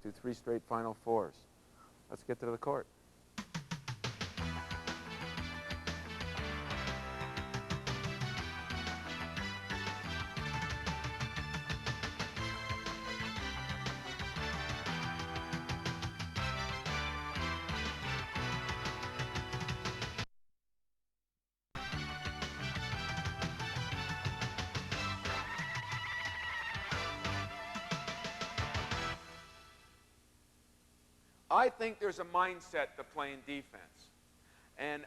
through 3 straight Final Fours. Let's get to the court. I think there's a mindset to playing defense. And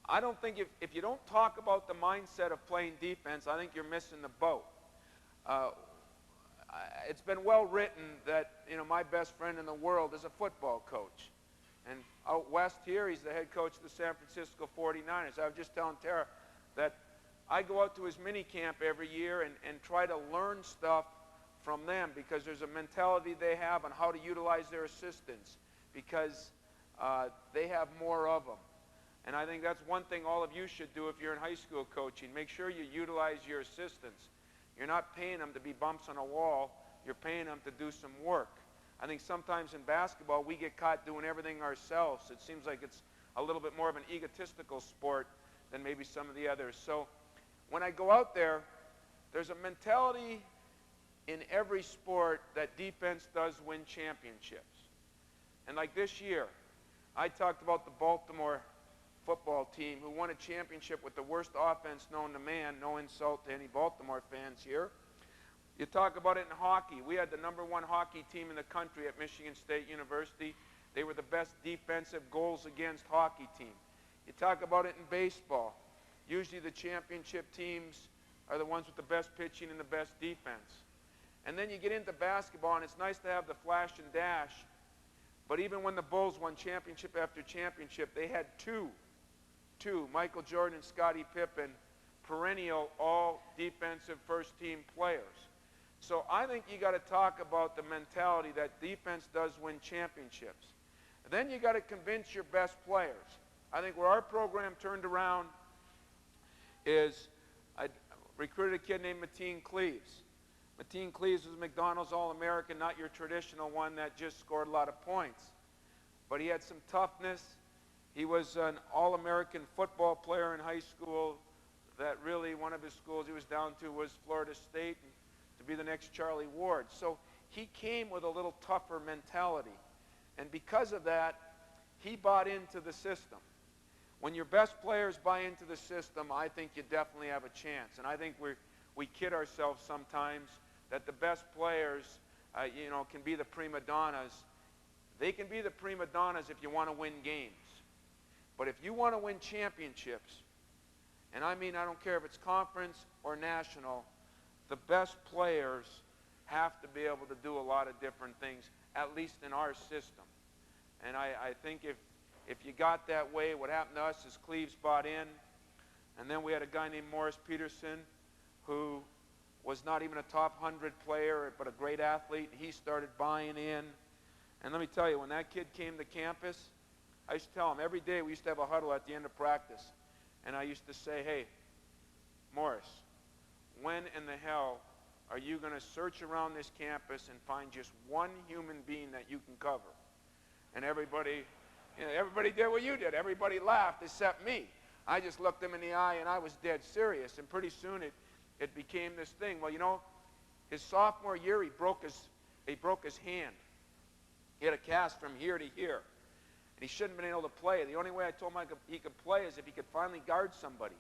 I don't think if you don't talk about the mindset of playing defense, I think you're missing the boat. It's been well written that, you know, my best friend in the world is a football coach. And out west here, he's the head coach of the San Francisco 49ers. I was just telling Tara that I go out to his mini camp every year and try to learn stuff from them, because there's a mentality they have on how to utilize their assistants, because they have more of them. And I think that's one thing all of you should do if you're in high school coaching. Make sure you utilize your assistants. You're not paying them to be bumps on a wall. You're paying them to do some work. I think sometimes in basketball we get caught doing everything ourselves. It seems like it's a little bit more of an egotistical sport than maybe some of the others. So when I go out there, there's a mentality in every sport that defense does win championships. And like this year, I talked about the Baltimore football team who won a championship with the worst offense known to man. No insult to any Baltimore fans here. You talk about it in hockey. We had the #1 hockey team in the country at Michigan State University. They were the best defensive goals against hockey team. You talk about it in baseball. Usually the championship teams are the ones with the best pitching and the best defense. And then you get into basketball, and it's nice to have the flash and dash, but even when the Bulls won championship after championship, they had two, Michael Jordan and Scottie Pippen, perennial all-defensive first-team players. So I think you got to talk about the mentality that defense does win championships. And then you got to convince your best players. I think where our program turned around is I recruited a kid named Mateen Cleaves. Mateen Cleaves was a McDonald's All-American, not your traditional one that just scored a lot of points. But he had some toughness. He was an All-American football player in high school that really one of his schools he was down to was Florida State, to be the next Charlie Ward. So he came with a little tougher mentality. And because of that, he bought into the system. When your best players buy into the system, I think you definitely have a chance. And I think we kid ourselves sometimes that the best players, you know, can be the prima donnas. They can be the prima donnas if you want to win games. But if you want to win championships, and I mean I don't care if it's conference or national, the best players have to be able to do a lot of different things, at least in our system. And I think if you got that way, what happened to us is Cleaves bought in, and then we had a guy named Morris Peterson who was not even a top 100 player, but a great athlete. He started buying in. And let me tell you, when that kid came to campus, I used to tell him every day we used to have a huddle at the end of practice. And I used to say, hey, Morris, when in the hell are you going to search around this campus and find just one human being that you can cover? And everybody, you know, everybody did what you did. Everybody laughed except me. I just looked him in the eye and I was dead serious. And pretty soon it became this thing. Well, you know, his sophomore year he broke his hand. He had a cast from here to here. And he shouldn't have been able to play. The only way I told him he could play is if he could finally guard somebody.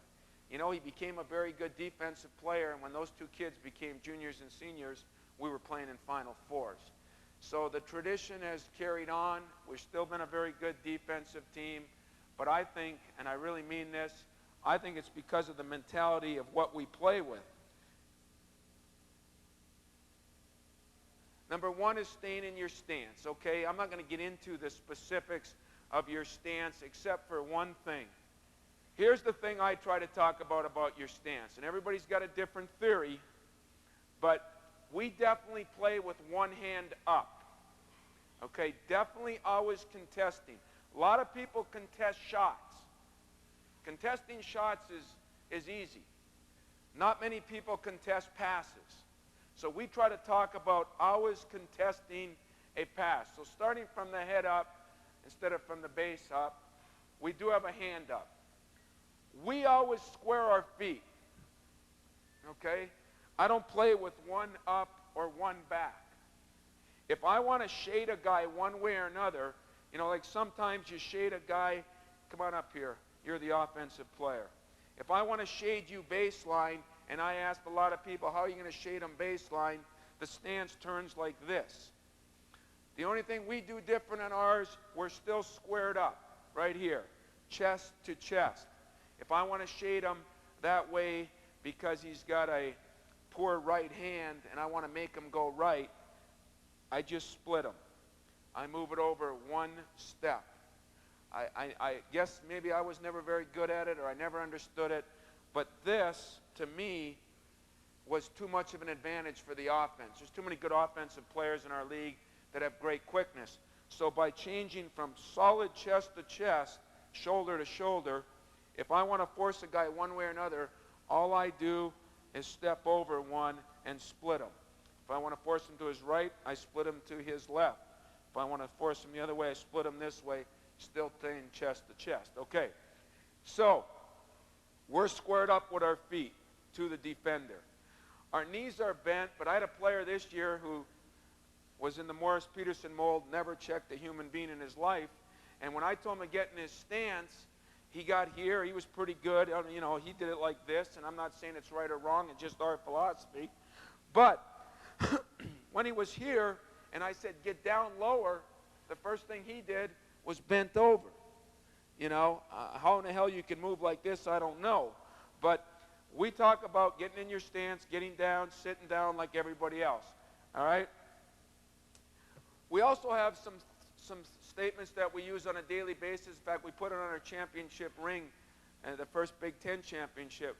You know, he became a very good defensive player, and when those two kids became juniors and seniors, we were playing in Final Fours. So the tradition has carried on. We've still been a very good defensive team. But I think, and I really mean this, I think it's because of the mentality of what we play with. Number one is staying in your stance, okay? I'm not going to get into the specifics of your stance except for one thing. Here's the thing I try to talk about your stance, and everybody's got a different theory, but we definitely play with one hand up, okay? Definitely always contesting. A lot of people contest shots. Contesting shots is easy. Not many people contest passes. So we try to talk about always contesting a pass. So starting from the head up instead of from the base up, we do have a hand up. We always square our feet, okay? I don't play with one up or one back. If I want to shade a guy one way or another, you know, like sometimes you shade a guy, come on up here, you're the offensive player. If I want to shade you baseline, and I asked a lot of people, how are you going to shade them baseline? The stance turns like this. The only thing we do different on ours, we're still squared up, right here, chest to chest. If I want to shade him that way because he's got a poor right hand and I want to make him go right, I just split him. I move it over one step. I guess maybe I was never very good at it or I never understood it, but this, to me, was too much of an advantage for the offense. There's too many good offensive players in our league that have great quickness. So by changing from solid chest to chest, shoulder to shoulder, if I want to force a guy one way or another, all I do is step over one and split him. If I want to force him to his right, I split him to his left. If I want to force him the other way, I split him this way, still staying chest to chest. Okay, so we're squared up with our feet to the defender. Our knees are bent, but I had a player this year who was in the Morris Peterson mold, never checked a human being in his life, and when I told him to get in his stance, he got here, he was pretty good, you know, he did it like this, and I'm not saying it's right or wrong, it's just our philosophy, but when he was here, and I said, get down lower, the first thing he did was bent over. You know, how in the hell you can move like this, I don't know. But we talk about getting in your stance, getting down, sitting down like everybody else. All right? We also have some statements that we use on a daily basis. In fact, we put it on our championship ring, the first Big Ten championship.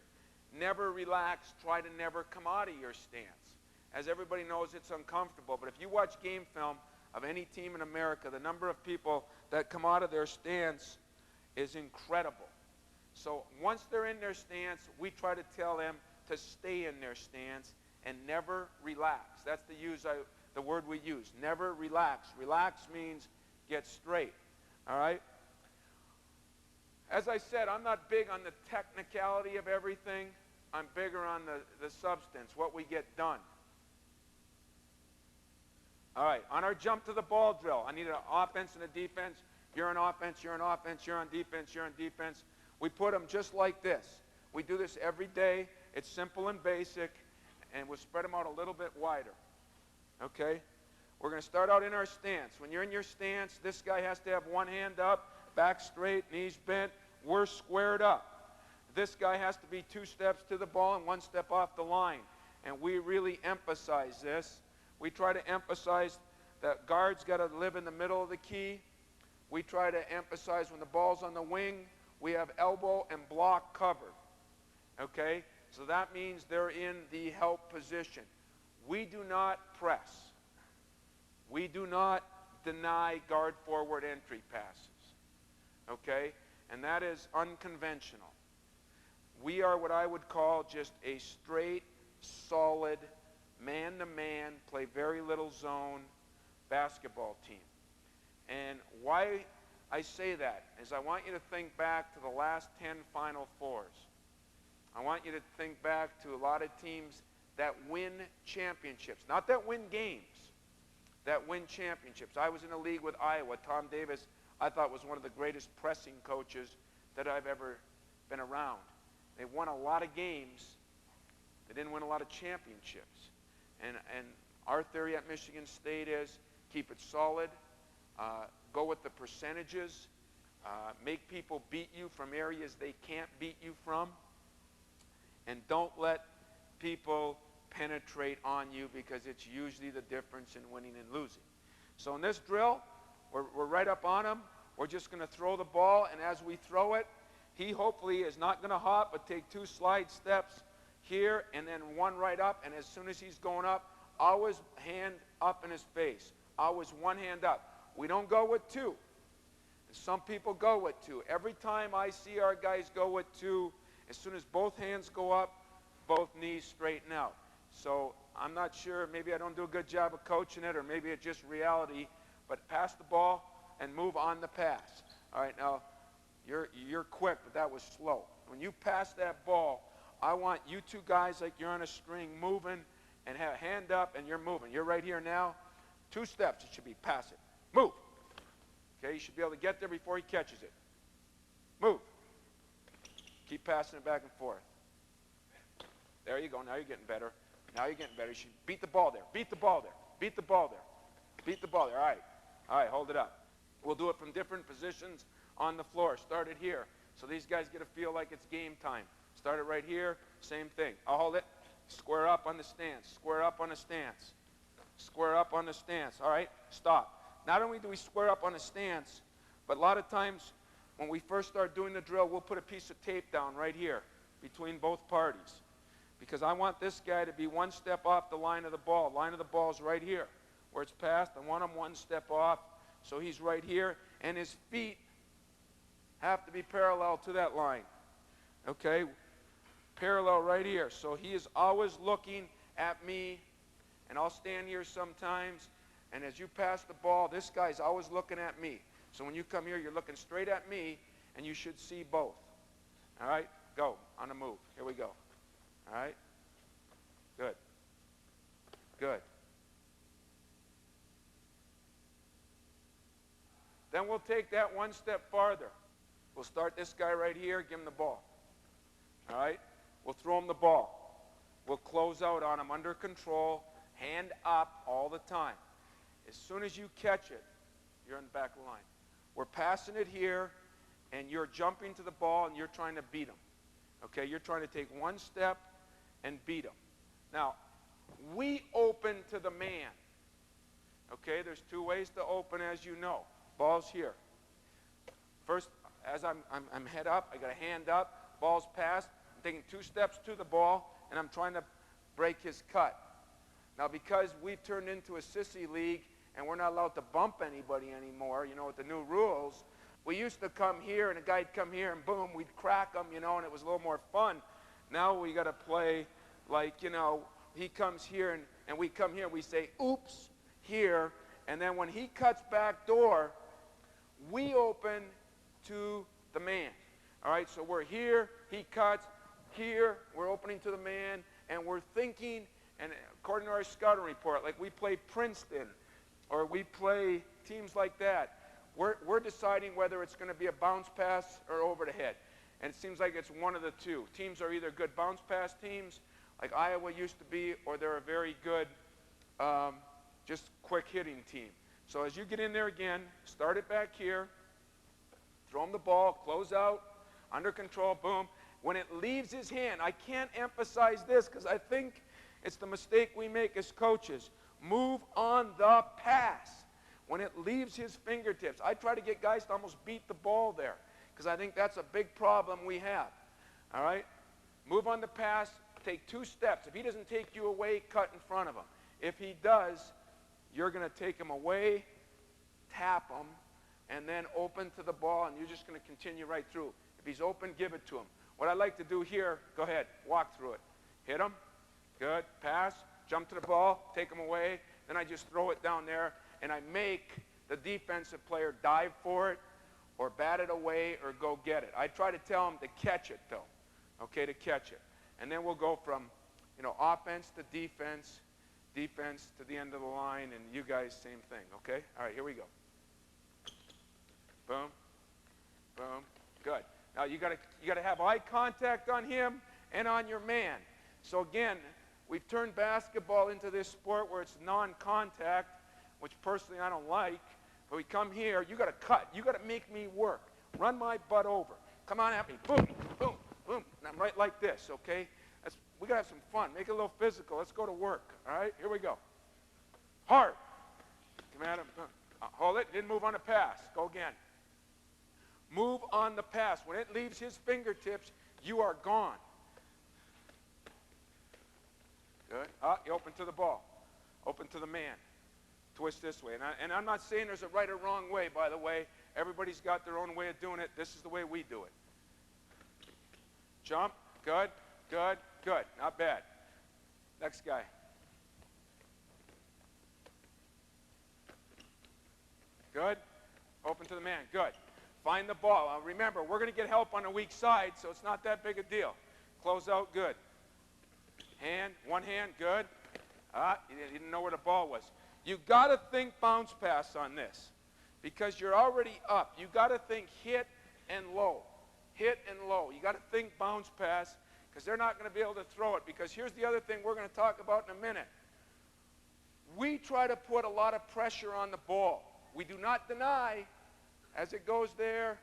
Never relax. Try to never come out of your stance. As everybody knows, it's uncomfortable. But if you watch game film of any team in America, the number of people that come out of their stance is incredible. So once they're in their stance, we try to tell them to stay in their stance and never relax. That's the word we use, never relax. Relax means get straight, all right? As I said, I'm not big on the technicality of everything. I'm bigger on the substance, what we get done. All right, on our jump to the ball drill, I need an offense and a defense. You're on offense, you're on offense, you're on defense, you're on defense. We put them just like this. We do this every day. It's simple and basic, and we'll spread them out a little bit wider. Okay? We're going to start out in our stance. When you're in your stance, this guy has to have one hand up, back straight, knees bent. We're squared up. This guy has to be 2 steps to the ball and 1 step off the line. And we really emphasize this. We try to emphasize that guard's got to live in the middle of the key. We try to emphasize when the ball's on the wing, we have elbow and block covered. Okay? So that means they're in the help position. We do not press. We do not deny guard forward entry passes. Okay? And that is unconventional. We are what I would call just a straight, solid, man-to-man, play very little zone basketball team. And why I say that is I want you to think back to the last 10 Final Fours. I want you to think back to a lot of teams that win championships. Not that win games, that win championships. I was in a league with Iowa. Tom Davis, I thought, was one of the greatest pressing coaches that I've ever been around. They won a lot of games. They didn't win a lot of championships. And our theory at Michigan State is keep it solid, go with the percentages, make people beat you from areas they can't beat you from, and don't let people penetrate on you because it's usually the difference in winning and losing. So in this drill, we're right up on him. We're just going to throw the ball, and as we throw it, he hopefully is not going to hop, but take 2 slide steps here and then 1 right up, and as soon as he's going up, always hand up in his face. Always 1 hand up. We don't go with 2. Some people go with 2. Every time I see our guys go with 2, as soon as both hands go up, both knees straighten out. So I'm not sure, maybe I don't do a good job of coaching it, or maybe it's just reality, but pass the ball and move on the pass. All right, now, you're quick, but that was slow. When you pass that ball, I want you two guys like you're on a string moving and have a hand up and you're moving. You're right here now. 2 steps, it should be pass it. Move. Okay, you should be able to get there before he catches it. Move. Keep passing it back and forth. There you go. Now you're getting better. Now you're getting better. You should beat the ball there. Beat the ball there. Beat the ball there. Beat the ball there. All right. All right, hold it up. We'll do it from different positions on the floor. Start it here. So these guys get a feel like it's game time. Start it right here. Same thing. I'll hold it. Square up on the stance. Square up on the stance. Square up on the stance. All right? Stop. Not only do we square up on the stance, but a lot of times when we first start doing the drill, we'll put a piece of tape down right here between both parties. Because I want this guy to be 1 step off the line of the ball. Line of the ball is right here. Where it's passed, I want him 1 step off. So he's right here. And his feet have to be parallel to that line. Okay? Parallel right here. So he is always looking at me. And I'll stand here sometimes. And as you pass the ball, this guy's always looking at me. So when you come here, you're looking straight at me. And you should see both. All right? Go. On the move. Here we go. All right? Good. Good. Then we'll take that 1 step farther. We'll start this guy right here, give him the ball. All right? We'll throw him the ball. We'll close out on him under control, hand up all the time. As soon as you catch it, you're in the back of the line. We're passing it here, and you're jumping to the ball, and you're trying to beat him. Okay? You're trying to take 1 step and beat him. Now, we open to the man. Okay? There's 2 ways to open, as you know. Ball's here. First, as I'm head up, I got a hand up, ball's passed, I'm taking 2 steps to the ball, and I'm trying to break his cut. Now, because we've turned into a sissy league, and we're not allowed to bump anybody anymore, you know, with the new rules, we used to come here, and a guy'd come here, and boom, we'd crack him, you know, and it was a little more fun. Now we got to play like, you know, he comes here, and we come here, we say, oops, here, and then when he cuts back door, we open to the man. All right, so we're here, he cuts, here, we're opening to the man, and we're thinking, and according to our scouting report, like we play Princeton, or we play teams like that, we're deciding whether it's going to be a bounce pass or over the head. And it seems like it's one of the two. Teams are either good bounce pass teams, like Iowa used to be, or they're a very good, just quick hitting team. So as you get in there again, start it back here, throw him the ball, close out, under control, boom. When it leaves his hand, I can't emphasize this because I think it's the mistake we make as coaches. Move on the pass. When it leaves his fingertips, I try to get guys to almost beat the ball there because I think that's a big problem we have. All right? Move on the pass, take 2 steps. If he doesn't take you away, cut in front of him. If he does, you're going to take him away, tap him, and then open to the ball, and you're just going to continue right through. If he's open, give it to him. What I like to do here, go ahead, walk through it. Hit him, good, pass, jump to the ball, take him away, then I just throw it down there, and I make the defensive player dive for it, or bat it away, or go get it. I try to tell him to catch it, though, okay, to catch it. And then we'll go from, you know, offense to defense to the end of the line, and you guys, same thing, okay? All right, here we go. Boom, boom, good. Now you gotta have eye contact on him and on your man. So again, we've turned basketball into this sport where it's non-contact, which personally I don't like. But we come here, you gotta cut, you gotta make me work. Run my butt over. Come on at me, boom, boom, boom. And I'm right like this, okay? We gotta have some fun. Make it a little physical. Let's go to work. All right, here we go. Hard. Come at him. Hold it. Didn't move on the pass. Go again. Move on the pass. When it leaves his fingertips, you are gone. Good. You open to the ball. Open to the man. Twist this way. And I'm not saying there's a right or wrong way, by the way. Everybody's got their own way of doing it. This is the way we do it. Jump. Good. Good. Good. Not bad. Next guy. Good. Open to the man. Good. Find the ball. Remember, we're going to get help on the weak side, so it's not that big a deal. Close out. Good. Hand. One hand. Good. You didn't know where the ball was. You got to think bounce pass on this because you're already up. You got to think hit and low. Hit and low. You got to think bounce pass because they're not going to be able to throw it. Because here's the other thing we're going to talk about in a minute. We try to put a lot of pressure on the ball. We do not deny as it goes there,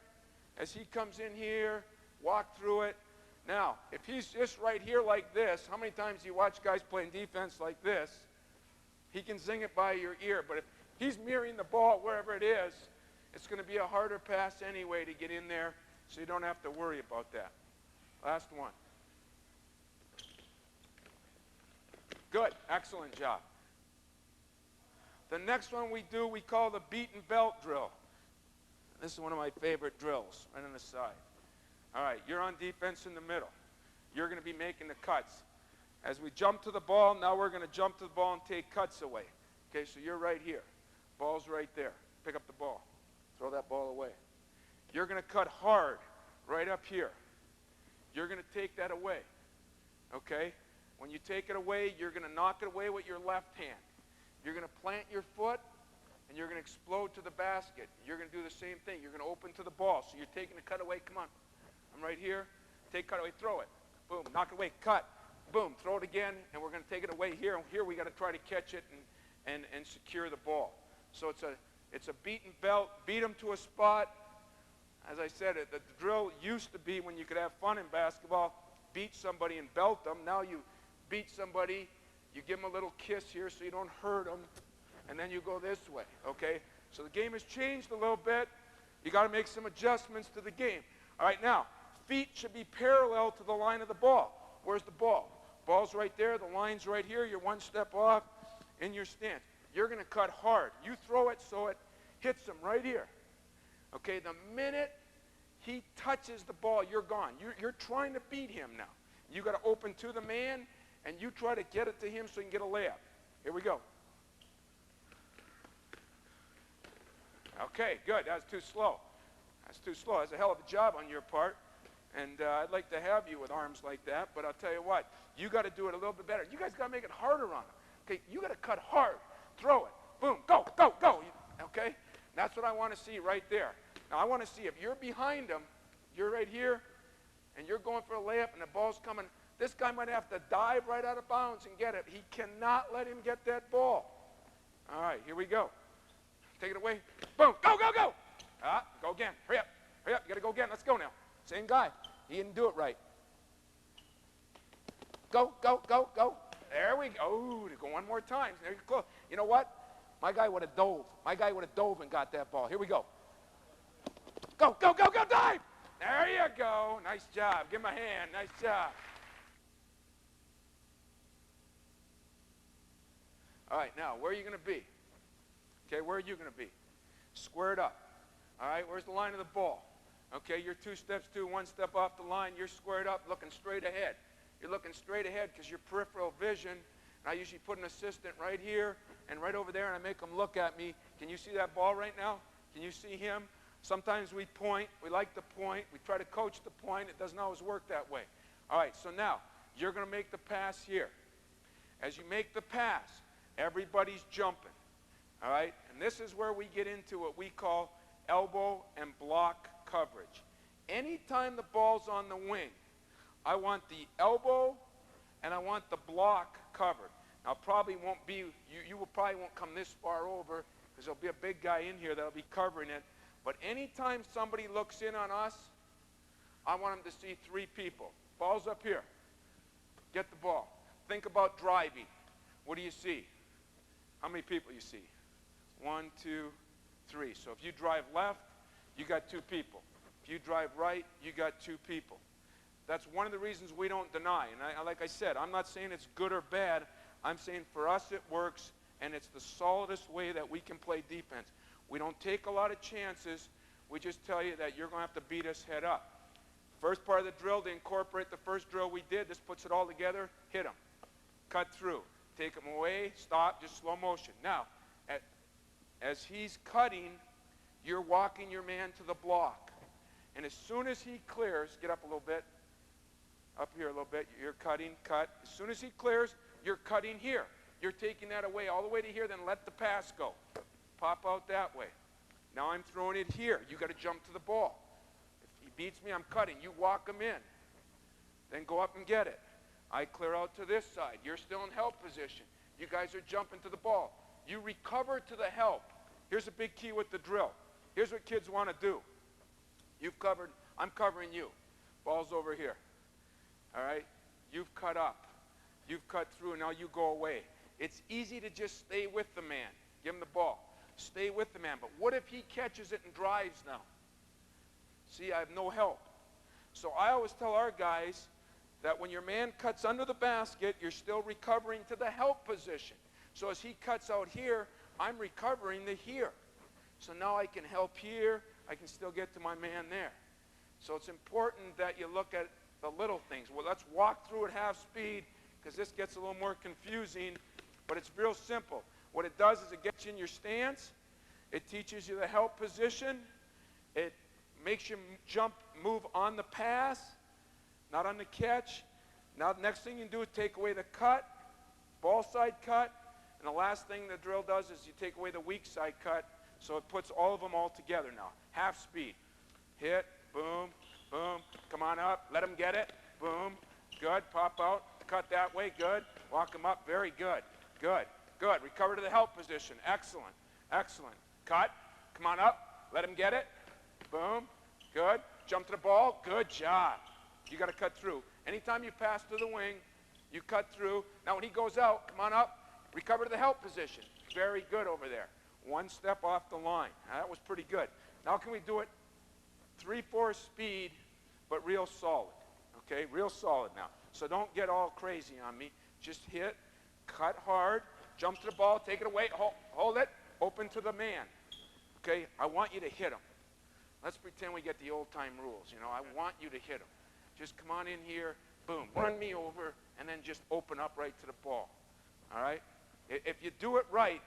as he comes in here, walk through it. Now, if he's just right here like this, how many times do you watch guys playing defense like this? He can zing it by your ear. But if he's mirroring the ball wherever it is, it's going to be a harder pass anyway to get in there, so you don't have to worry about that. Last one. Good. Excellent job. The next one we do, we call the beaten belt drill. This is one of my favorite drills, right on the side. All right, you're on defense in the middle. You're going to be making the cuts. As we jump to the ball, now we're going to jump to the ball and take cuts away. Okay, so you're right here. Ball's right there. Pick up the ball. Throw that ball away. You're going to cut hard right up here. You're going to take that away. Okay? When you take it away, you're going to knock it away with your left hand. You're going to plant your foot, and you're going to explode to the basket. You're going to do the same thing. You're going to open to the ball. So you're taking the cut away. Come on. I'm right here. Take cut away. Throw it. Boom. Knock it away. Cut. Boom. Throw it again, and we're going to take it away here. And here we got to try to catch it and secure the ball. So it's a beaten belt. Beat them to a spot. As I said, the drill used to be when you could have fun in basketball, beat somebody and belt them. Now you beat somebody, you give them a little kiss here so you don't hurt them, and then you go this way, okay? So the game has changed a little bit. You got to make some adjustments to the game. All right, now, feet should be parallel to the line of the ball. Where's the ball? Ball's right there. The line's right here. You're one step off in your stance. You're going to cut hard. You throw it so it hits him right here. Okay, the minute he touches the ball, you're gone. You're trying to beat him now. You got to open to the man, and you try to get it to him so you can get a layup. Here we go. Okay, good. That's too slow. That's too slow. That's a hell of a job on your part. And I'd like to have you with arms like that, but I'll tell you what, you got to do it a little bit better. You guys got to make it harder on him. Okay, you got to cut hard. Throw it. Boom. Go, go, go. Okay? That's what I want to see right there. Now, I want to see if you're behind him, you're right here, and you're going for a layup, and the ball's coming. This guy might have to dive right out of bounds and get it. He cannot let him get that ball. All right, here we go. Take it away. Boom. Go, go, go. Go again. Hurry up. Hurry up. You got to go again. Let's go now. Same guy. He didn't do it right. Go, go, go, go. There we go. Ooh, go one more time. There you go. You know what? My guy would have dove. My guy would have dove and got that ball. Here we go. Go, go, go, go, dive. There you go. Nice job. Give him a hand. Nice job. All right, now, where are you going to be? Okay, where are you going to be? Squared up. All right, where's the line of the ball? Okay, you're 2 steps to, 1 step off the line. You're squared up, looking straight ahead. You're looking straight ahead because your peripheral vision, and I usually put an assistant right here and right over there, and I make them look at me. Can you see that ball right now? Can you see him? Sometimes we point. We like to point. We try to coach the point. It doesn't always work that way. All right, so now you're going to make the pass here. As you make the pass, everybody's jumping. All right, and this is where we get into what we call elbow and block coverage. Anytime the ball's on the wing, I want the elbow and I want the block covered. Now, probably won't be, you probably won't come this far over because there'll be a big guy in here that'll be covering it. But anytime somebody looks in on us, I want them to see 3 people. Ball's up here. Get the ball. Think about driving. What do you see? How many people you see? 1, 2, 3. So if you drive left, you got 2 people. If you drive right, you got 2 people. That's one of the reasons we don't deny. And like I said, I'm not saying it's good or bad. I'm saying for us it works, and it's the solidest way that we can play defense. We don't take a lot of chances. We just tell you that you're going to have to beat us head up. First part of the drill, to incorporate the first drill we did, this puts it all together, hit them. cut through. Take him away, stop, just slow motion. Now, as he's cutting, you're walking your man to the block. And as soon as he clears, get up a little bit, up here a little bit, you're cutting, cut. As soon as he clears, you're cutting here. You're taking that away all the way to here, then let the pass go. Pop out that way. Now I'm throwing it here. You got to jump to the ball. If he beats me, I'm cutting. You walk him in. Then go up and get it. I clear out to this side. You're still in help position. You guys are jumping to the ball. You recover to the help. Here's a big key with the drill. Here's what kids want to do. You've covered, I'm covering you. Ball's over here. All right? You've cut up. You've cut through. Now you go away. It's easy to just stay with the man. Give him the ball. Stay with the man. But what if he catches it and drives now? See, I have no help. So I always tell our guys that when your man cuts under the basket, you're still recovering to the help position. So as he cuts out here, I'm recovering to here. So now I can help here. I can still get to my man there. So it's important that you look at the little things. Well, let's walk through at half speed because this gets a little more confusing, but it's real simple. What it does is it gets you in your stance. It teaches you the help position. It makes you move on the pass, not on the catch. Now the next thing you can do is take away the cut, ball side cut, and the last thing the drill does is you take away the weak side cut, so it puts all of them all together now. Half speed. Hit, boom, boom, come on up, let him get it, boom, good, pop out, cut that way, good, walk him up, very good, good, good, recover to the help position, excellent, excellent, cut, come on up, let him get it, boom, good, jump to the ball, good job. You got to cut through. Anytime you pass to the wing, you cut through. Now when he goes out, come on up, recover to the help position, very good over there. One step off the line. Now, that was pretty good. Now can we do it 3/4 speed, but real solid, okay? Real solid now. So don't get all crazy on me. Just hit, cut hard, jump to the ball, take it away, hold it, open to the man, okay? I want you to hit him. Let's pretend we get the old-time rules, you know. I want you to hit him. Just come on in here, boom, run me over, and then just open up right to the ball, all right? If you do it right,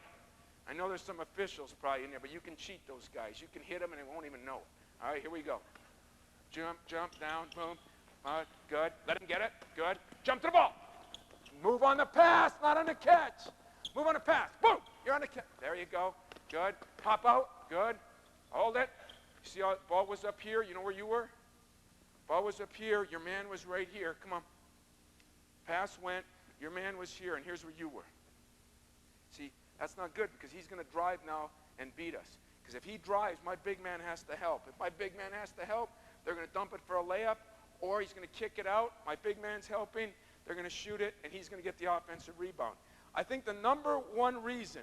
I know there's some officials probably in there, but you can cheat those guys. You can hit them and they won't even know it. All right, here we go. Jump, jump, down, boom. Good. Let him get it. Good. Jump to the ball. Move on the pass, not on the catch. Move on the pass. Boom. You're on the catch. There you go. Good. Pop out. Good. Hold it. You see how the ball was up here? You know where you were? Ball was up here. Your man was right here. Come on. Pass went. Your man was here, and here's where you were. See, that's not good because he's going to drive now and beat us. Because if he drives, my big man has to help. If my big man has to help, they're going to dump it for a layup, or he's going to kick it out. My big man's helping. They're going to shoot it, and he's going to get the offensive rebound. I think the number one reason,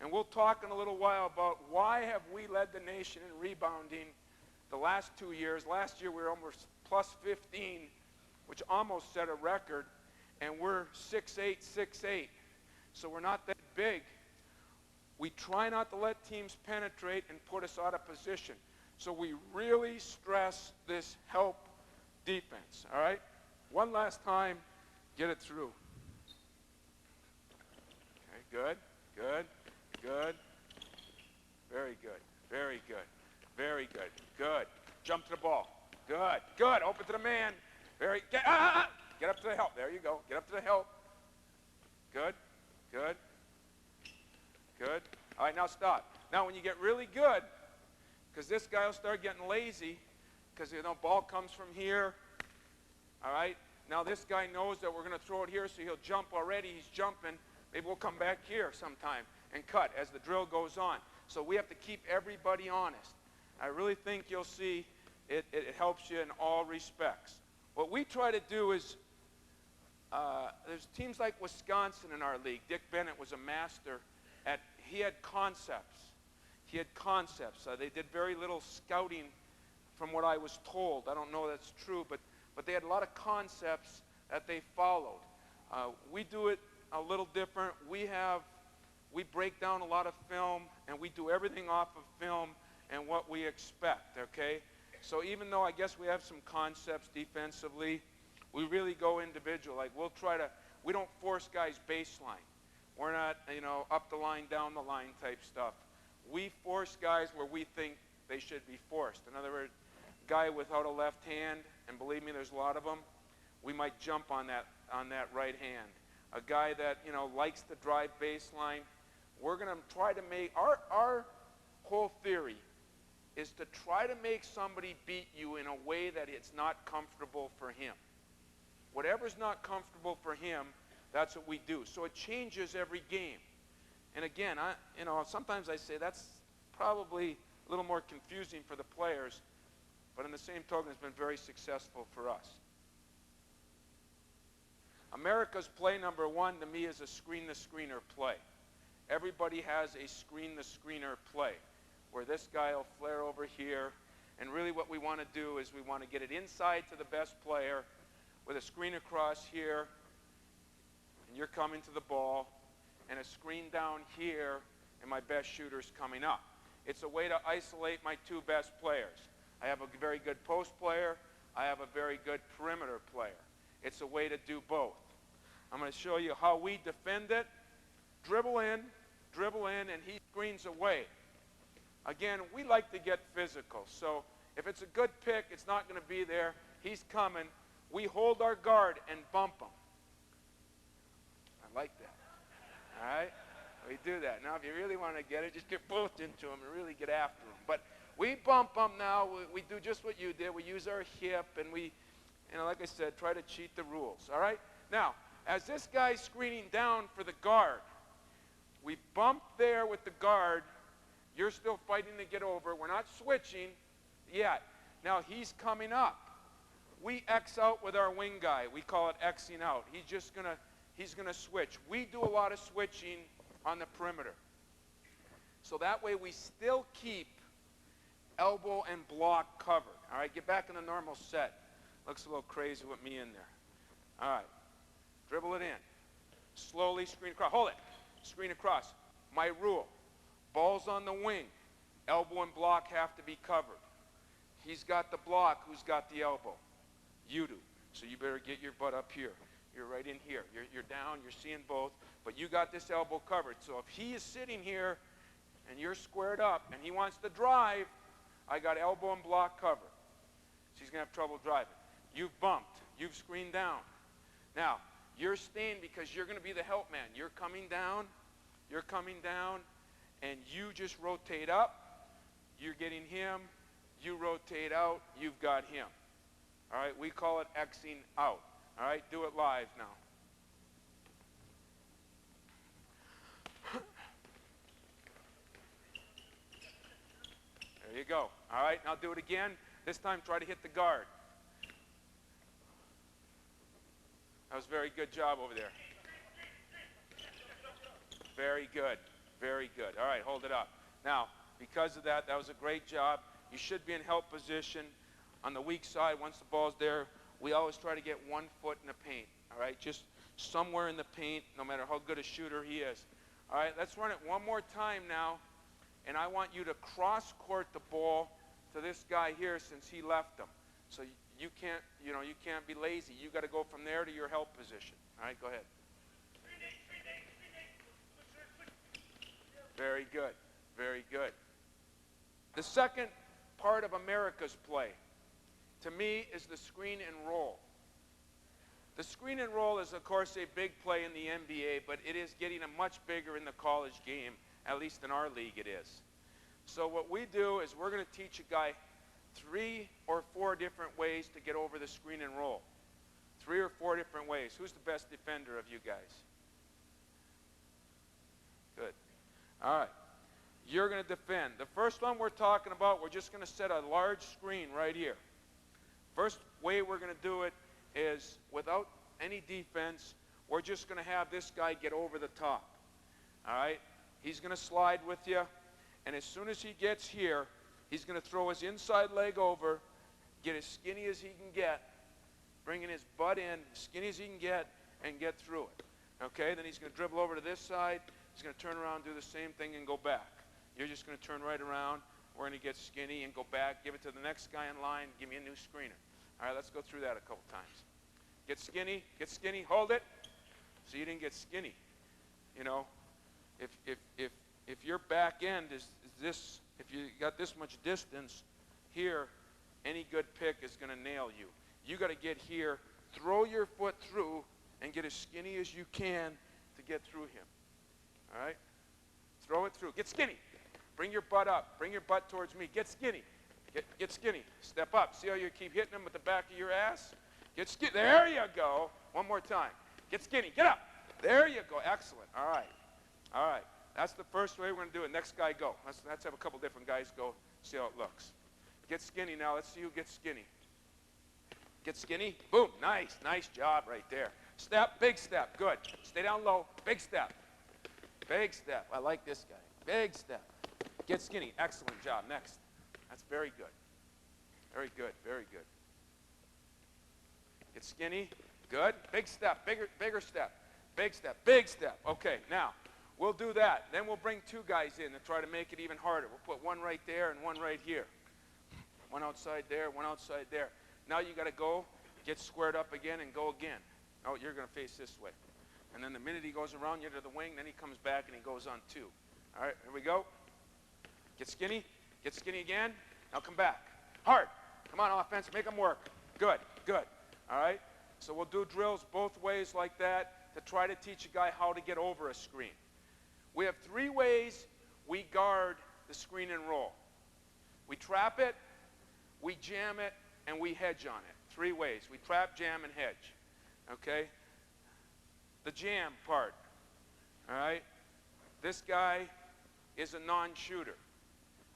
and we'll talk in a little while about why have we led the nation in rebounding the last 2 years. Last year we were almost plus 15, which almost set a record, and we're 6'8", 6'8". So we're not that big. We try not to let teams penetrate and put us out of position. So we really stress this help defense, all right? One last time, get it through. Okay, good, good, good. Very good, very good, very good, good. Jump to the ball. Good, good, open to the man. Get up to the help. There you go, get up to the help. Good. Good. Good. All right, now stop. Now when you get really good, because this guy will start getting lazy, because, you know, ball comes from here. All right? Now this guy knows that we're going to throw it here, so he'll jump already. He's jumping. Maybe we'll come back here sometime and cut as the drill goes on. So we have to keep everybody honest. I really think you'll see it helps you in all respects. What we try to do is, there's teams like Wisconsin in our league. Dick Bennett was a master at, he had concepts. He had concepts. They did very little scouting from what I was told. I don't know that's true, but they had a lot of concepts that they followed. We do it a little different. We break down a lot of film, and we do everything off of film and what we expect, okay? So even though I guess we have some concepts defensively, we really go into individual. Like we don't force guys baseline. We're not, up the line, down the line type stuff. We force guys where we think they should be forced. In other words, guy without a left hand, and believe me, there's a lot of them, we might jump on that right hand. A guy that, likes to drive baseline, we're going to try to make, our whole theory is to try to make somebody beat you in a way that it's not comfortable for him. Whatever's not comfortable for him, that's what we do. So it changes every game. And again, sometimes I say that's probably a little more confusing for the players, but in the same token, it's been very successful for us. America's play number one to me is a screen-the-screener play. Everybody has a screen-the-screener play, where this guy will flare over here, and really what we want to do is we want to get it inside to the best player with a screen across here, and you're coming to the ball, and a screen down here, and my best shooter's coming up. It's a way to isolate my two best players. I have a very good post player. I have a very good perimeter player. It's a way to do both. I'm going to show you how we defend it. Dribble in, and he screens away. Again, we like to get physical. So if it's a good pick, it's not going to be there. He's coming. We hold our guard and bump him. I like that. All right? We do that. Now, if you really want to get it, just get both into him and really get after him. But we bump him now. We do just what you did. We use our hip, and we, like I said, try to cheat the rules. All right? Now, as this guy's screening down for the guard, we bump there with the guard. You're still fighting to get over. We're not switching yet. Now, he's coming up. We X out with our wing guy. We call it Xing out. He's gonna switch. We do a lot of switching on the perimeter. So that way we still keep elbow and block covered. All right, get back in the normal set. Looks a little crazy with me in there. All right, dribble it in. Slowly screen across. Hold it. Screen across. My rule. Ball's on the wing. Elbow and block have to be covered. He's got the block. Who's got the elbow? You do. So you better get your butt up here. You're right in here. You're down. You're seeing both. But you got this elbow covered. So if he is sitting here and you're squared up and he wants to drive, I got elbow and block covered. So he's going to have trouble driving. You've bumped. You've screened down. Now, you're staying because you're going to be the help man. You're coming down. You're coming down. And you just rotate up. You're getting him. You rotate out. You've got him. All right? We call it Xing out. All right? Do it live now. There you go. All right? Now do it again. This time try to hit the guard. That was a very good job over there. Very good. Very good. All right, hold it up. Now, because of that, that was a great job. You should be in help position. On the weak side, once the ball's there, we always try to get 1 foot in the paint. All right, just somewhere in the paint, no matter how good a shooter he is. All right, let's run it one more time now. And I want you to cross-court the ball to this guy here since he left him. So you can't be lazy. You got to go from there to your help position. All right, go ahead. Very good. Very good. The second part of America's play, to me, is the screen and roll. The screen and roll is, of course, a big play in the NBA, but it is getting a much bigger in the college game, at least in our league it is. So what we do is we're going to teach a guy 3 or 4 different ways to get over the screen and roll. 3 or 4 different ways. Who's the best defender of you guys? Good. All right. You're going to defend. The first one we're talking about, we're just going to set a large screen right here. First way we're going to do it is without any defense, we're just going to have this guy get over the top. All right? He's going to slide with you, and as soon as he gets here, he's going to throw his inside leg over, get as skinny as he can get, bringing his butt in, as skinny as he can get, and get through it. Okay? Then he's going to dribble over to this side. He's going to turn around, do the same thing, and go back. You're just going to turn right around. We're going to get skinny and go back, give it to the next guy in line, give me a new screener. All right, let's go through that a couple times. Get skinny, hold it. So you didn't get skinny. You know, if your back end is this, if you got this much distance here, any good pick is going to nail you. You got to get here, throw your foot through, and get as skinny as you can to get through him. All right? Throw it through. Get skinny. Bring your butt up. Bring your butt towards me. Get skinny. Get skinny. Step up. See how you keep hitting him with the back of your ass? Get skinny. There you go. One more time. Get skinny. Get up. There you go. Excellent. All right. All right. That's the first way we're going to do it. Next guy, go. Let's have a couple different guys go. See how it looks. Get skinny now. Let's see who gets skinny. Get skinny. Boom. Nice. Nice job right there. Step. Big step. Good. Stay down low. Big step. Big step. I like this guy. Big step. Get skinny. Excellent job. Next. That's very good. Very good. Very good. Get skinny. Good. Big step. Bigger step. Big step. Big step. Okay. Now, we'll do that. Then we'll bring two guys in and try to make it even harder. We'll put one right there and one right here. One outside there, one outside there. Now you got to go, get squared up again, and go again. Oh, you're going to face this way. And then the minute he goes around you to the wing, then he comes back and he goes on two. All right, here we go. Get skinny. Get skinny again. Now come back. Hard. Come on, offense. Make them work. Good, good. All right? So we'll do drills both ways like that to try to teach a guy how to get over a screen. We have three ways we guard the screen and roll. We trap it, we jam it, and we hedge on it. Three ways. We trap, jam, and hedge. Okay? The jam part. All right? This guy is a non-shooter.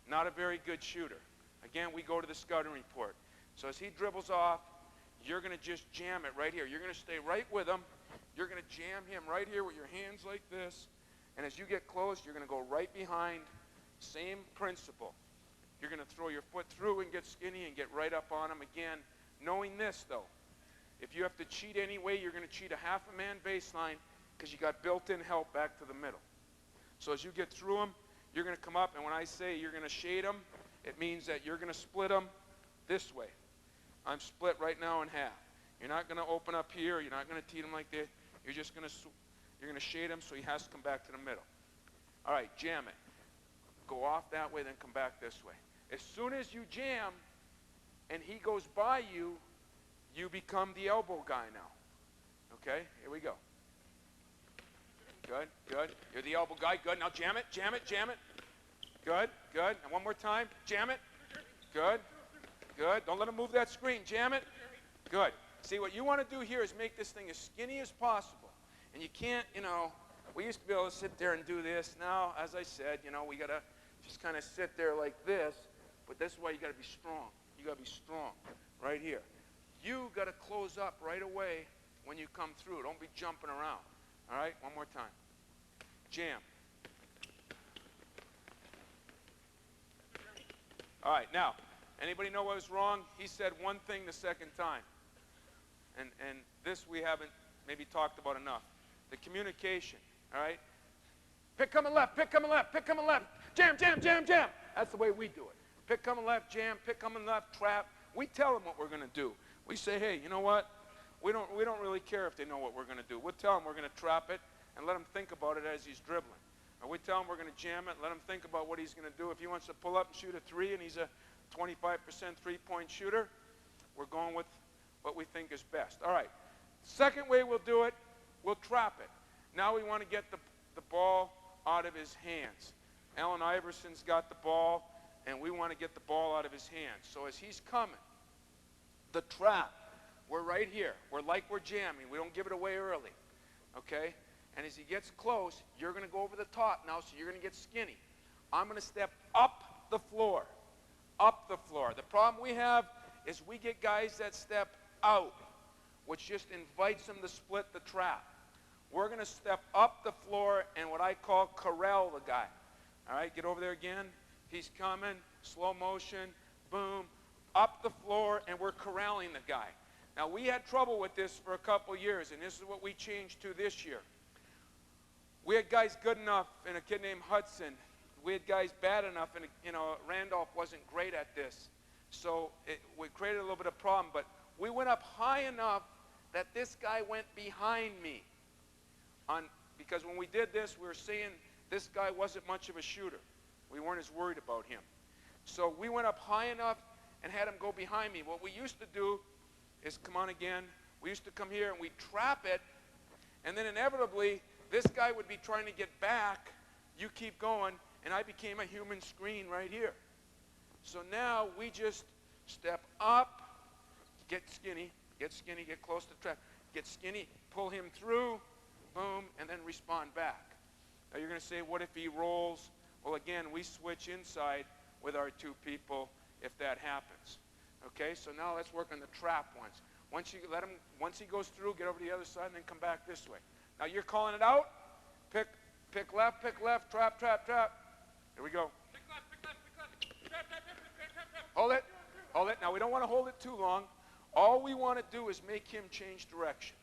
Not a very good shooter. Again, we go to the scouting report. So as he dribbles off, you're going to just jam it right here. You're going to stay right with him. You're going to jam him right here with your hands like this. And as you get close, you're going to go right behind. Same principle. You're going to throw your foot through and get skinny and get right up on him again. Knowing this, though, if you have to cheat anyway, you're going to cheat a half a man baseline because you got built-in help back to the middle. So as you get through him, you're going to come up, and when I say you're going to shade him, it means that you're going to split him this way. I'm split right now in half. You're not going to open up here. You're not going to teat him like this. You're just going to shade him so he has to come back to the middle. All right, jam it. Go off that way, then come back this way. As soon as you jam and he goes by you, you become the elbow guy now. Okay, here we go. Good, good. You're the elbow guy. Good. Now jam it, jam it, jam it. Good, good. And one more time. Jam it. Good, good. Don't let him move that screen. Jam it. Good. See, what you want to do here is make this thing as skinny as possible. And you can't, we used to be able to sit there and do this. Now, as I said, we got to just kind of sit there like this. But this way, you got to be strong. You got to be strong right here. You got to close up right away when you come through. Don't be jumping around. All right, one more time. Jam. All right, now, anybody know what was wrong? He said one thing the second time. And this we haven't maybe talked about enough. The communication, all right? Pick coming left, pick coming left, pick coming left. Jam, jam, jam, jam. That's the way we do it. Pick coming left, jam, pick coming left, trap. We tell them what we're going to do. We say, hey, you know what? We don't really care if they know what we're going to do. We'll tell them we're going to trap it and let him think about it as he's dribbling. Or we tell him we're going to jam it, let him think about what he's going to do. If he wants to pull up and shoot a three and he's a 25% three-point shooter, we're going with what we think is best. All right. Second way we'll do it, we'll trap it. Now we want to get the ball out of his hands. Allen Iverson's got the ball, and we want to get the ball out of his hands. So as he's coming, the trap, we're right here. We're like we're jamming. We don't give it away early, okay? And as he gets close, you're going to go over the top now, so you're going to get skinny. I'm going to step up the floor, up the floor. The problem we have is we get guys that step out, which just invites them to split the trap. We're going to step up the floor and what I call corral the guy. All right, get over there again. He's coming, slow motion, boom, up the floor, and we're corralling the guy. Now, we had trouble with this for a couple years, and this is what we changed to this year. We had guys good enough, and a kid named Hudson. We had guys bad enough, and Randolph wasn't great at this. So we created a little bit of problem, but we went up high enough that this guy went behind me. Because when we did this, we were seeing this guy wasn't much of a shooter. We weren't as worried about him. So we went up high enough and had him go behind me. What we used to do is, come on again, we used to come here and we'd trap it, and then inevitably this guy would be trying to get back, you keep going, and I became a human screen right here. So now we just step up, get skinny, get close to the trap, get skinny, pull him through, boom, and then respond back. Now you're going to say, what if he rolls? Well, again, we switch inside with our two people if that happens. Okay, so now let's work on the trap once. Once he goes through, get over to the other side and then come back this way. Now you're calling it out. Pick left, trap. Here we go. Pick left. Trap. Hold it. Now we don't want to hold it too long. All we want to do is make him change direction.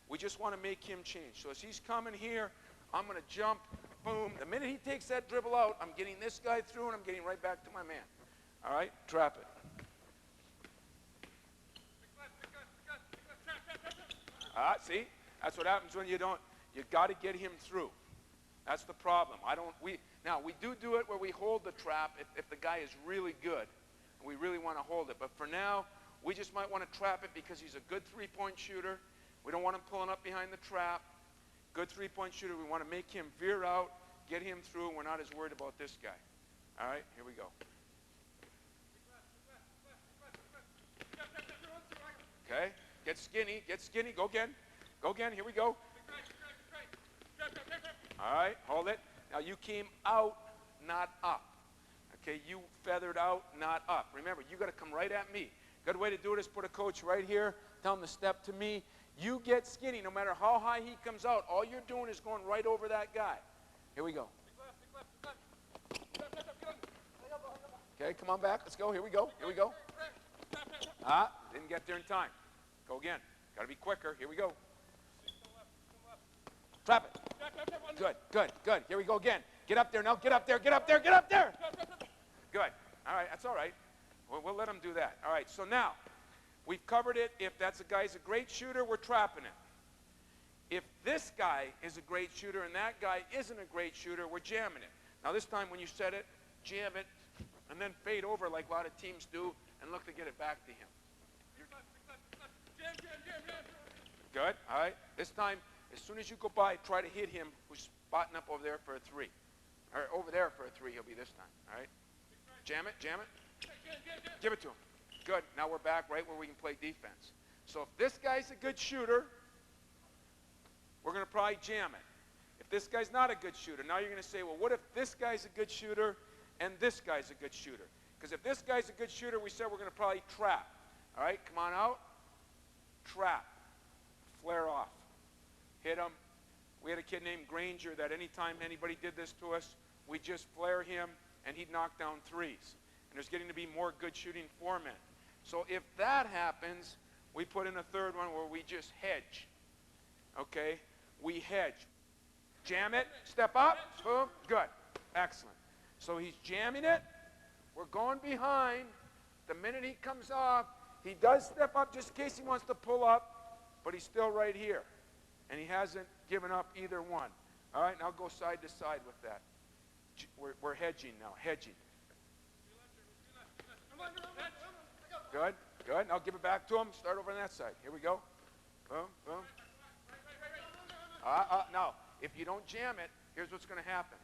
We just want to make him change. So as he's coming here, I'm going to jump, boom. The minute he takes that dribble out, I'm getting this guy through and I'm getting right back to my man. All right, trap it. See? That's what happens when you don't. You got to get him through. That's the problem. Now, we do it where we hold the trap if the guy is really good. And we really want to hold it. But for now, we just might want to trap it because he's a good three-point shooter. We don't want him pulling up behind the trap. Good three-point shooter. We want to make him veer out, get him through, and we're not as worried about this guy. All right, here we go. Okay, get skinny, go again, here we go. All right, hold it. Now you came out, not up. Okay, you feathered out, not up. Remember, you got to come right at me. Good way to do it is put a coach right here, tell him to step to me. You get skinny, no matter how high he comes out. All you're doing is going right over that guy. Here we go. Okay, come on back. Let's go. Here we go. Didn't get there in time. Go again. Got to be quicker. Here we go. Trap it. Good. Here we go again. Get up there now. Get up there. Good. All right, that's all right. We'll let him do that. All right, so now we've covered it. If that guy's a great shooter, we're trapping it. If this guy is a great shooter and that guy isn't a great shooter, we're jamming it. Now this time when you set it, jam it, and then fade over like a lot of teams do and look to get it back to him. Good, all right. This time, as soon as you go by, try to hit him who's spotting up over there for a three. Or over there for a three, he'll be this time, all right? Jam it. Give it to him. Good, now we're back right where we can play defense. So if this guy's a good shooter, we're going to probably jam it. If this guy's not a good shooter, now you're going to say, well, what if this guy's a good shooter and this guy's a good shooter? Because if this guy's a good shooter, we said we're going to probably trap. All right, come on out. Trap. Flare off. Hit him. We had a kid named Granger that anytime anybody did this to us, we'd just flare him and he'd knock down threes. And there's getting to be more good shooting foremen. So if that happens, we put in a third one where we just hedge. Okay? We hedge. Jam it. Step up. Boom. Good. Excellent. So he's jamming it. We're going behind. The minute he comes off, he does step up just in case he wants to pull up, but he's still right here. And he hasn't given up either one. All right, now go side to side with that. We're hedging now, hedging. Good. Now give it back to him. Start over on that side. Here we go. Boom. Now, if you don't jam it, here's what's going to happen.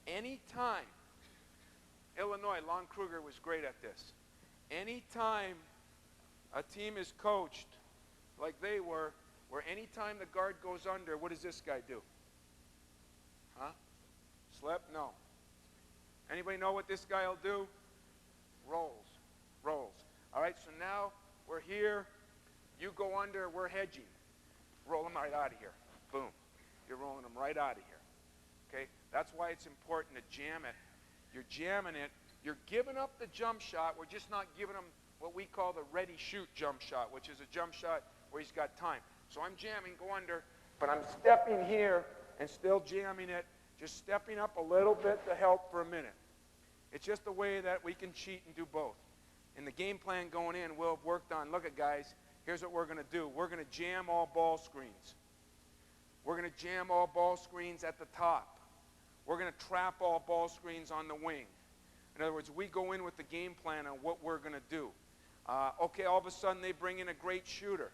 Anytime, Illinois, Lon Kruger was great at this. Anytime a team is coached like they were, where anytime the guard goes under, what does this guy do? Huh? Slip? No. Anybody know what this guy will do? Rolls. All right, so now we're here. You go under, we're hedging. Roll them right out of here. Boom. You're rolling them right out of here. Okay? That's why it's important to jam it. You're jamming it. You're giving up the jump shot. We're just not giving them what we call the ready shoot jump shot, which is a jump shot where he's got time. So I'm jamming, go under, but I'm stepping here and still jamming it, just stepping up a little bit to help for a minute. It's just a way that we can cheat and do both. In the game plan going in, we'll have worked on, look at guys, here's what we're going to do. We're going to jam all ball screens. We're going to jam all ball screens at the top. We're going to trap all ball screens on the wing. In other words, we go in with the game plan on what we're going to do. Okay, all of a sudden they bring in a great shooter.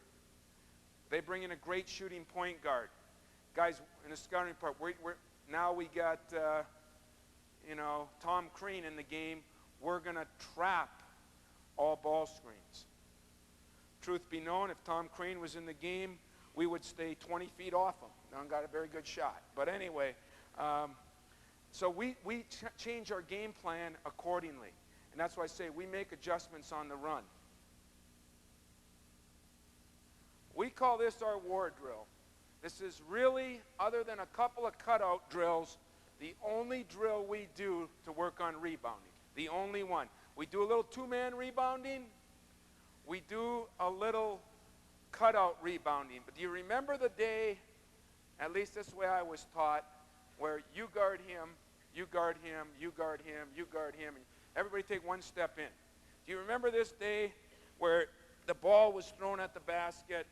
They bring in a great shooting point guard. Guys, in the scouting part, now we got, Tom Crean in the game. We're going to trap all ball screens. Truth be known, if Tom Crean was in the game, we would stay 20 feet off him. Don got a very good shot. But anyway, so we change our game plan accordingly. And that's why I say we make adjustments on the run. We call this our war drill. This is really, other than a couple of cutout drills, the only drill we do to work on rebounding. The only one. We do a little two-man rebounding. We do a little cutout rebounding. But do you remember the day, at least this way I was taught, where you guard him, you guard him, you guard him, you guard him, and everybody take one step in. Do you remember this day where the ball was thrown at the basket,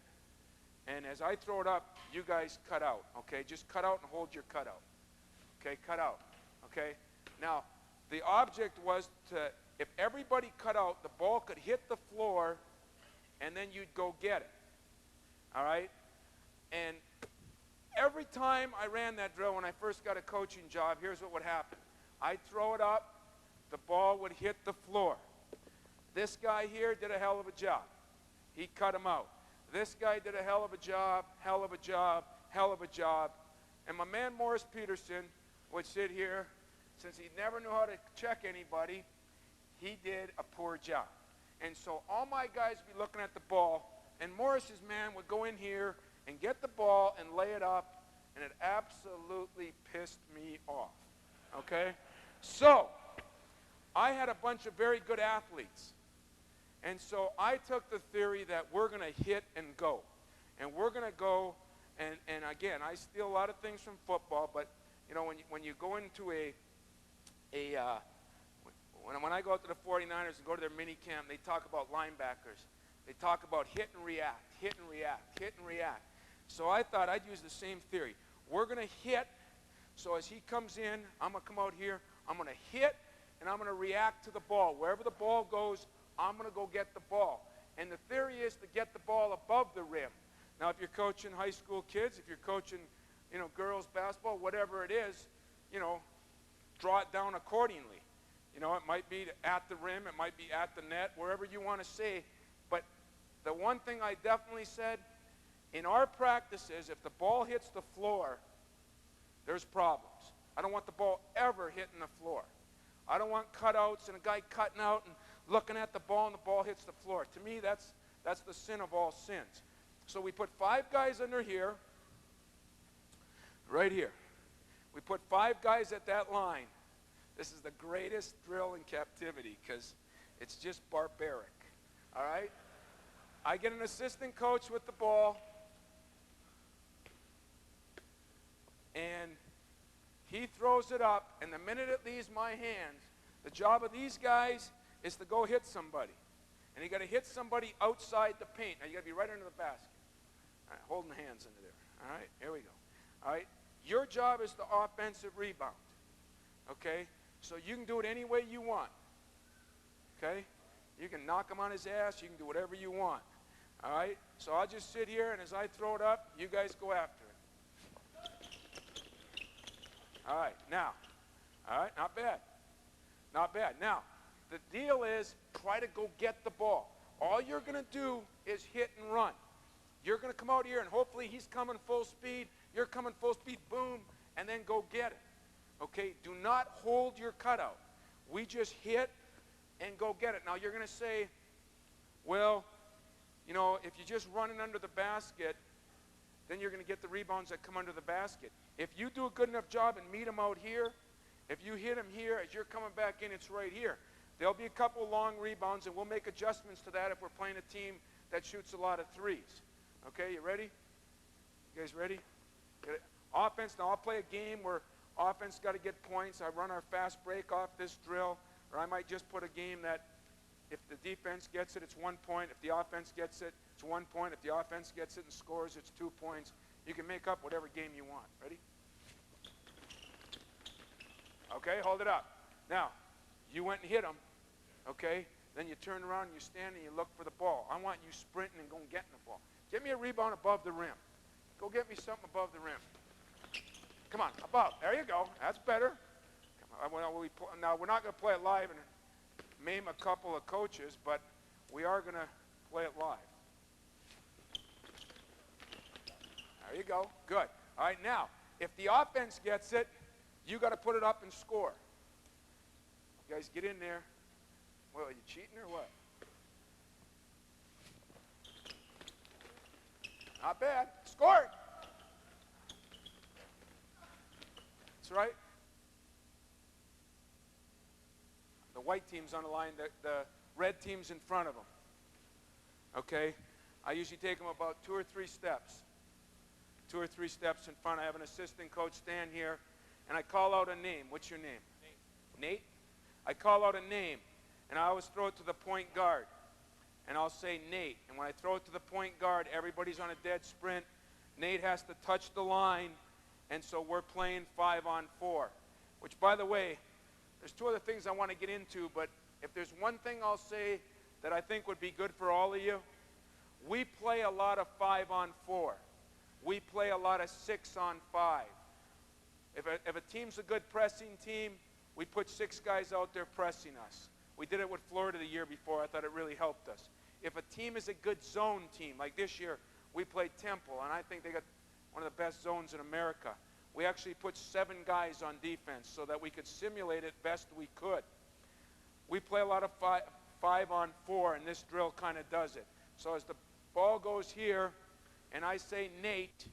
and as I throw it up, you guys cut out, okay? Just cut out and hold your cutout. Okay, cut out, okay? Now, the object was to, if everybody cut out, the ball could hit the floor, and then you'd go get it, all right? And every time I ran that drill when I first got a coaching job, here's what would happen. I'd throw it up, the ball would hit the floor. This guy here did a hell of a job. He cut him out. This guy did a hell of a job, hell of a job, hell of a job. And my man Morris Peterson would sit here, since he never knew how to check anybody, he did a poor job. And so all my guys would be looking at the ball, and Morris's man would go in here and get the ball and lay it up, and it absolutely pissed me off, okay? So I had a bunch of very good athletes. And so I took the theory that we're going to hit and go. And we're going to go, and again, I steal a lot of things from football, but, you know, when you go into when I go out to the 49ers and go to their mini camp, they talk about linebackers. They talk about hit and react, hit and react, hit and react. So I thought I'd use the same theory. We're going to hit, so as he comes in, I'm going to come out here, I'm going to hit, and I'm going to react to the ball. Wherever the ball goes, I'm going to go get the ball. And the theory is to get the ball above the rim. Now, if you're coaching high school kids, if you're coaching, girls basketball, whatever it is, draw it down accordingly. It might be at the rim, it might be at the net, wherever you want to say. But the one thing I definitely said, in our practices, if the ball hits the floor, there's problems. I don't want the ball ever hitting the floor. I don't want cutouts and a guy cutting out and looking at the ball and the ball hits the floor. To me, that's the sin of all sins. So we put 5 guys under here, right here. We put 5 guys at that line. This is the greatest drill in captivity because it's just barbaric, all right? I get an assistant coach with the ball, and he throws it up, and the minute it leaves my hands, the job of these guys is to go hit somebody. And you got to hit somebody outside the paint. Now, you got to be right under the basket. All right, holding the hands into there. All right, here we go. All right, your job is the offensive rebound. Okay? So you can do it any way you want. Okay? You can knock him on his ass. You can do whatever you want. All right? So I'll just sit here, and as I throw it up, you guys go after it. All right, now. All right, not bad. Not bad. Now, the deal is try to go get the ball. All you're going to do is hit and run. You're going to come out here, and hopefully he's coming full speed. You're coming full speed, boom, and then go get it. Okay? Do not hold your cutout. We just hit and go get it. Now, you're going to say, well, if you're just running under the basket, then you're going to get the rebounds that come under the basket. If you do a good enough job and meet him out here, if you hit him here, as you're coming back in, it's right here. There'll be a couple long rebounds, and we'll make adjustments to that if we're playing a team that shoots a lot of threes. Okay, you ready? You guys ready? Offense, now I'll play a game where offense got to get points. I run our fast break off this drill, or I might just put a game that, If the defense gets it, it's 1 point. If the offense gets it, it's 1 point. If the offense gets it and scores, it's 2 points. You can make up whatever game you want. Ready? Okay, hold it up. Now, you went and hit him, okay? Then you turn around and you stand and you look for the ball. I want you sprinting and going getting the ball. Get me a rebound above the rim. Go get me something above the rim. Come on, above. There you go. That's better. Come on. Now, we're not going to play it live and maim a couple of coaches, but we are going to play it live. There you go. Good. All right, now, if the offense gets it, you got to put it up and score. You guys get in there. Well, are you cheating or what? Not bad. Scored. That's right. The white team's on the line. The red team's in front of them. Okay? I usually take them about 2 or 3 steps. 2 or 3 steps in front. I have an assistant coach stand here, and I call out a name. What's your name? Nate. Nate? I call out a name, and I always throw it to the point guard. And I'll say Nate. And when I throw it to the point guard, everybody's on a dead sprint. Nate has to touch the line, and so we're playing 5-on-4. Which, by the way, there's 2 other things I want to get into, but if there's one thing I'll say that I think would be good for all of you, we play a lot of 5-on-4. We play a lot of 6-on-5. If a team's a good pressing team, we put 6 guys out there pressing us. We did it with Florida the year before. I thought it really helped us. If a team is a good zone team, like this year, we played Temple, and I think they got one of the best zones in America. We actually put 7 guys on defense so that we could simulate it best we could. We play a lot of 5-on-4, and this drill kind of does it. So as the ball goes here, and I say Nate,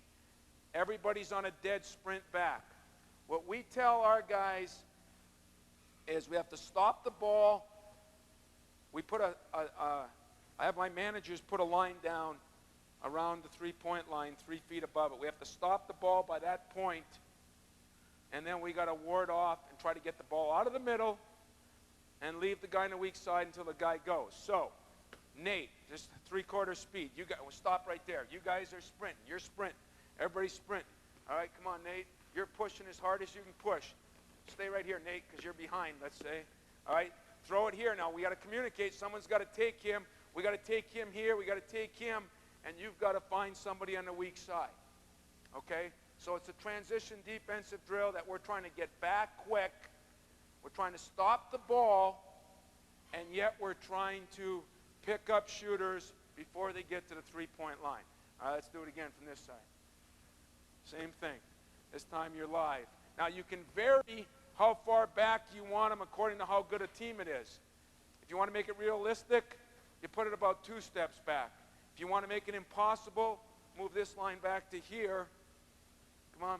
everybody's on a dead sprint back. What we tell our guys is we have to stop the ball. We put I have my managers put a line down around the 3-point line, 3 feet above it. We have to stop the ball by that point, and then we got to ward off and try to get the ball out of the middle and leave the guy on the weak side until the guy goes. So, Nate, just 3/4 speed. You we'll stop right there. You guys are sprinting. You're sprinting. Everybody's sprinting. All right, come on, Nate. You're pushing as hard as you can push. Stay right here, Nate, because you're behind, let's say. All right, throw it here now. We got to communicate. Someone's got to take him. We got to take him here. We got to take him, and you've got to find somebody on the weak side. Okay? So it's a transition defensive drill that we're trying to get back quick. We're trying to stop the ball, and yet we're trying to pick up shooters before they get to the 3-point line. All right, let's do it again from this side. Same thing. This time you're live. Now you can vary how far back you want them according to how good a team it is. If you want to make it realistic, you put it about 2 steps back. If you want to make it impossible, move this line back to here. Come on,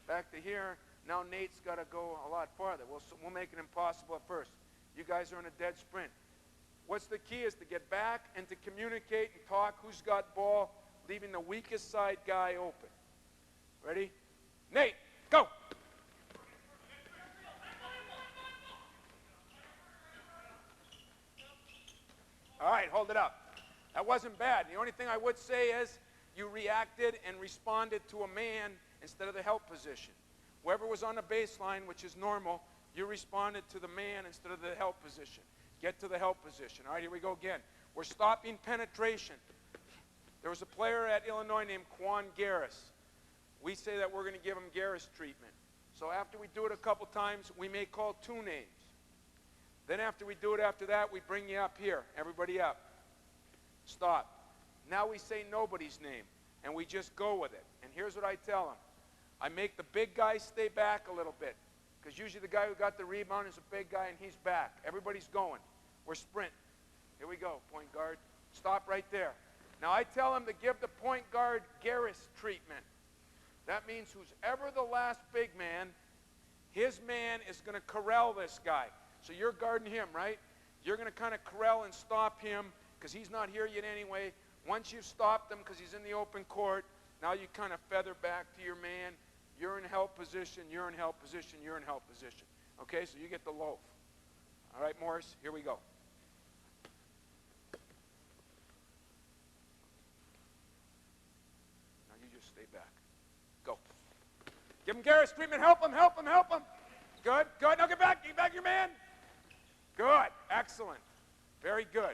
back to here. Now Nate's got to go a lot farther. We'll make it impossible at first. You guys are in a dead sprint. What's the key is to get back and to communicate and talk who's got ball, leaving the weakest side guy open. Ready? Nate, go! All right, hold it up. That wasn't bad. The only thing I would say is you reacted and responded to a man instead of the help position. Whoever was on the baseline, which is normal, you responded to the man instead of the help position. Get to the help position. All right, here we go again. We're stopping penetration. There was a player at Illinois named Quan Garris. We say that we're going to give him Garris treatment. So after we do it a couple times, we may call 2 names. Then after we do it after that, we bring you up here. Everybody up. Stop. Now we say nobody's name, and we just go with it. And here's what I tell them. I make the big guy stay back a little bit, because usually the guy who got the rebound is a big guy, and he's back. Everybody's going. We're sprinting. Here we go, point guard. Stop right there. Now I tell him to give the point guard Garris treatment. That means who's ever the last big man, his man is going to corral this guy. So you're guarding him, right? You're going to kind of corral and stop him because he's not here yet anyway. Once you've stopped him because he's in the open court, now you kind of feather back to your man. You're in help position, you're in help position, you're in help position. Okay, so you get the loaf. All right, Morris, here we go. Give him Garrett treatment. Help him, help him, help him. Good, good. Now get back your man. Good, excellent. Very good.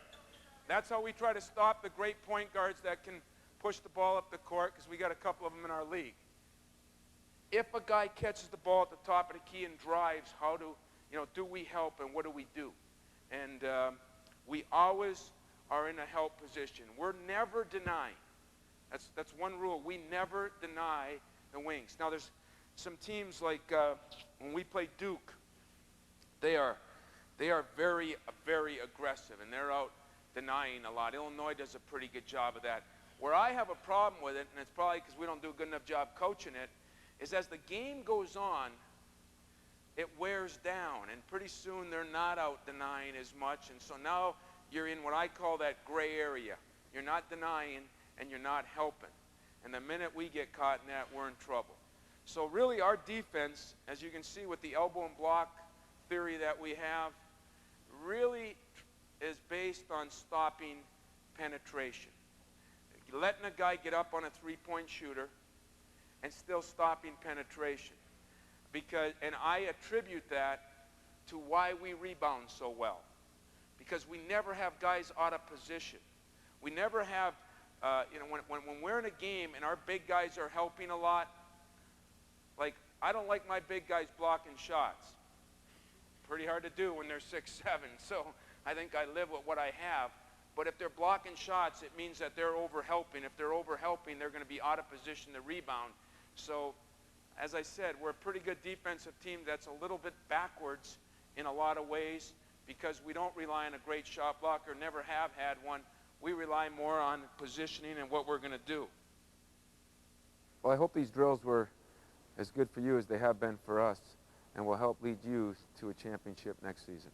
That's how we try to stop the great point guards that can push the ball up the court, because we got a couple of them in our league. If a guy catches the ball at the top of the key and drives, how do we help and what do we do? And we always are in a help position. We're never denying. That's one rule. We never deny the wings. Now there's some teams like when we play Duke, they are very, very aggressive, and they're out denying a lot. Illinois does a pretty good job of that. Where I have a problem with it, and it's probably because we don't do a good enough job coaching it, is as the game goes on, it wears down, and pretty soon they're not out denying as much, and so now you're in what I call that gray area. You're not denying, and you're not helping. And the minute we get caught in that, we're in trouble. So really our defense, as you can see with the elbow and block theory that we have, really is based on stopping penetration. Letting a guy get up on a three-point shooter and still stopping penetration. And I attribute that to why we rebound so well. Because we never have guys out of position. We never have, when we're in a game and our big guys are helping a lot, like, I don't like my big guys blocking shots. Pretty hard to do when they're 6'7", so I think I live with what I have. But if they're blocking shots, it means that they're over-helping. If they're over-helping, they're going to be out of position to rebound. So, as I said, we're a pretty good defensive team that's a little bit backwards in a lot of ways because we don't rely on a great shot blocker, never have had one. We rely more on positioning and what we're going to do. Well, I hope these drills were as good for you as they have been for us, and will help lead you to a championship next season.